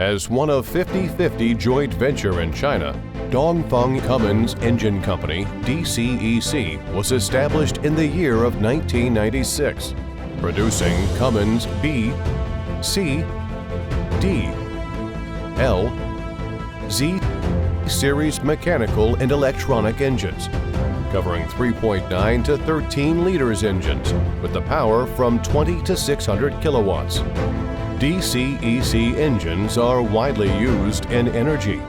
As one of 50/50 joint venture in China, Dongfeng Cummins Engine Company, DCEC, was established in the year of 1996, producing Cummins B, C, D, L, Z series mechanical and electronic engines, covering 3.9 to 13 liters engines with the power from 20 to 600 kilowatts. DCEC engines are widely used in energy,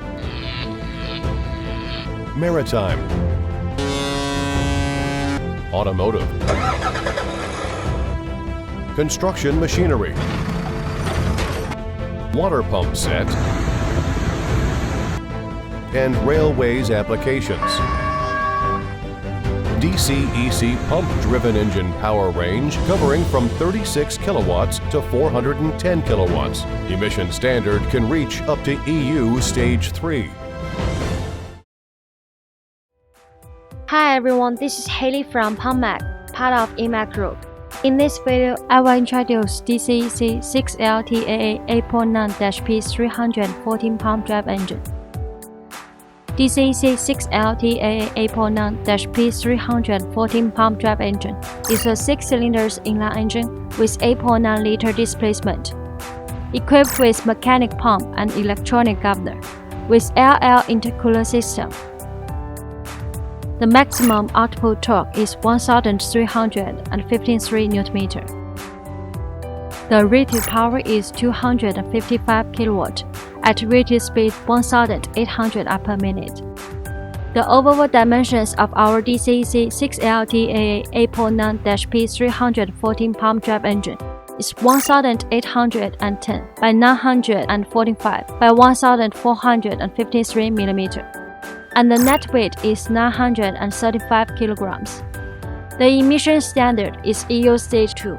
maritime, automotive, construction machinery, water pump set, and railways applications. DCEC pump-driven engine power range covering from 36 kilowatts to 410 kilowatts. Emission standard can reach up to EU Stage 3. Hi everyone, this is Haley from PumpMac, part of EMAC Group. In this video, I will introduce DCEC 6LTAA8.9-P340 pump drive engine. DCEC 6LTAA8.9-P340 pump drive engine is a 6-cylinder inline engine with 8.9-liter displacement, equipped with mechanic pump and electronic governor, with LL intercooler system. The maximum output torque is 1,353 Nm. The rated power is 255 kW at rated speed 1,800 per-minute. The overall dimensions of our DCEC 6LTAA8.9-P340 pump drive engine is 1,810 by 945 by 1,453 mm, and the net weight is 935 kg. The emission standard is EU Stage 2.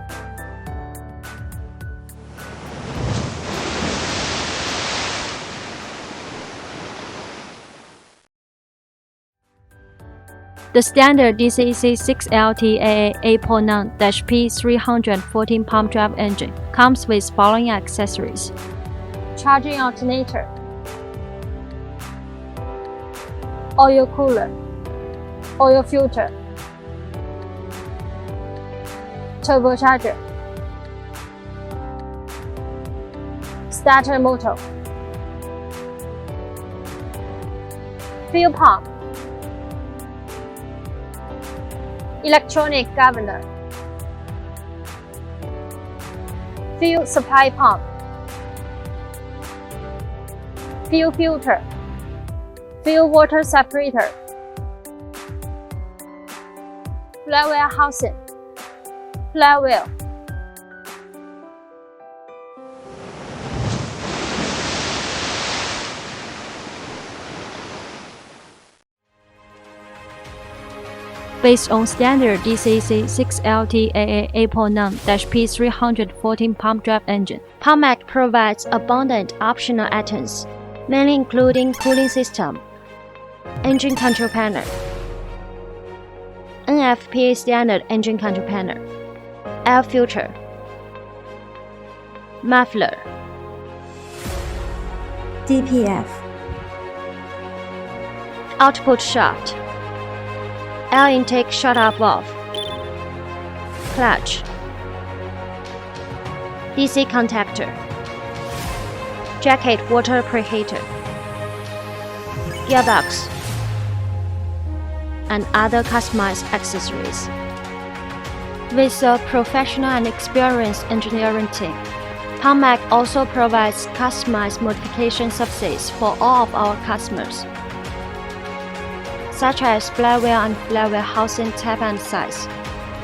The standard DCEC 6LTAA8.9-P340 pump drive engine comes with following accessories: charging alternator, oil cooler, oil filter, turbocharger, starter motor, fuel pump, electronic governor, fuel supply pump, fuel filter, fuel water separator, flywheel housing, flywheel, based on standard DCEC 6LTAA8.9-P340 pump drive engine, PumpMac provides abundant optional items, mainly including cooling system, engine control panel, NFPA standard engine control panel, air filter, muffler, DPF, output shaft, air intake shutoff valve, clutch, DC contactor, jacket water preheater, gearbox, and other customized accessories. With a professional and experienced engineering team, PumpMac also provides customized modification services for all of our customers, such as flywheel and flywheel housing type and size,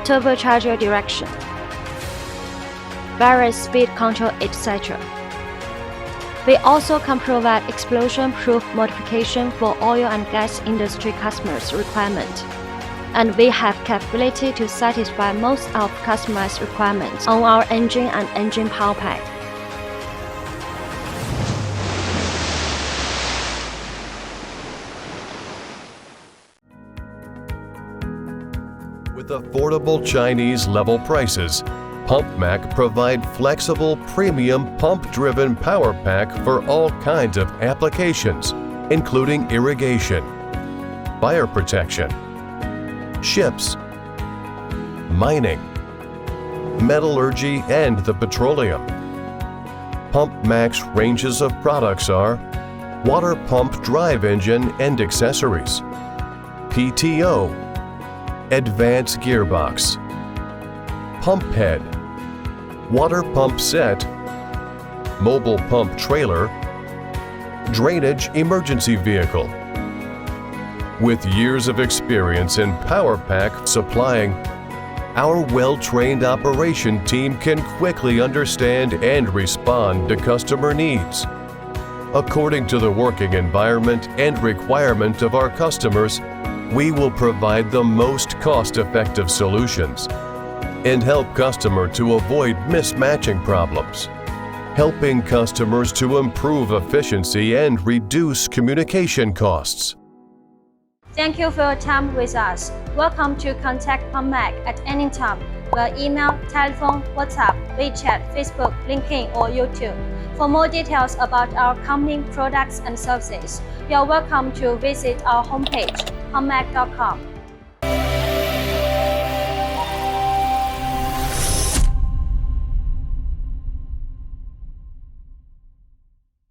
turbocharger direction, various speed control, etc. We also can provide explosion-proof modification for oil and gas industry customers' requirements, and we have capability to satisfy most of customized requirements on our engine and engine power pack. With affordable Chinese level prices, PumpMac provide flexible premium pump-driven power pack for all kinds of applications, including irrigation, fire protection, ships, mining, metallurgy, and the petroleum. PumpMac's ranges of products are water pump drive engine and accessories, PTO, advanced gearbox, pump head, water pump set, mobile pump trailer, drainage emergency vehicle. With years of experience in power pack supplying, our well-trained operation team can quickly understand and respond to customer needs. According to the working environment and requirement of our customers, we will provide the most cost-effective solutions and help customer to avoid mismatching problems, helping customers to improve efficiency and reduce communication costs. Thank you for your time with us. Welcome to contact PumpMac at any time via email, telephone, WhatsApp, WeChat, Facebook, LinkedIn, or YouTube. For more details about our company products and services, you are welcome to visit our homepage, pumpmac.com.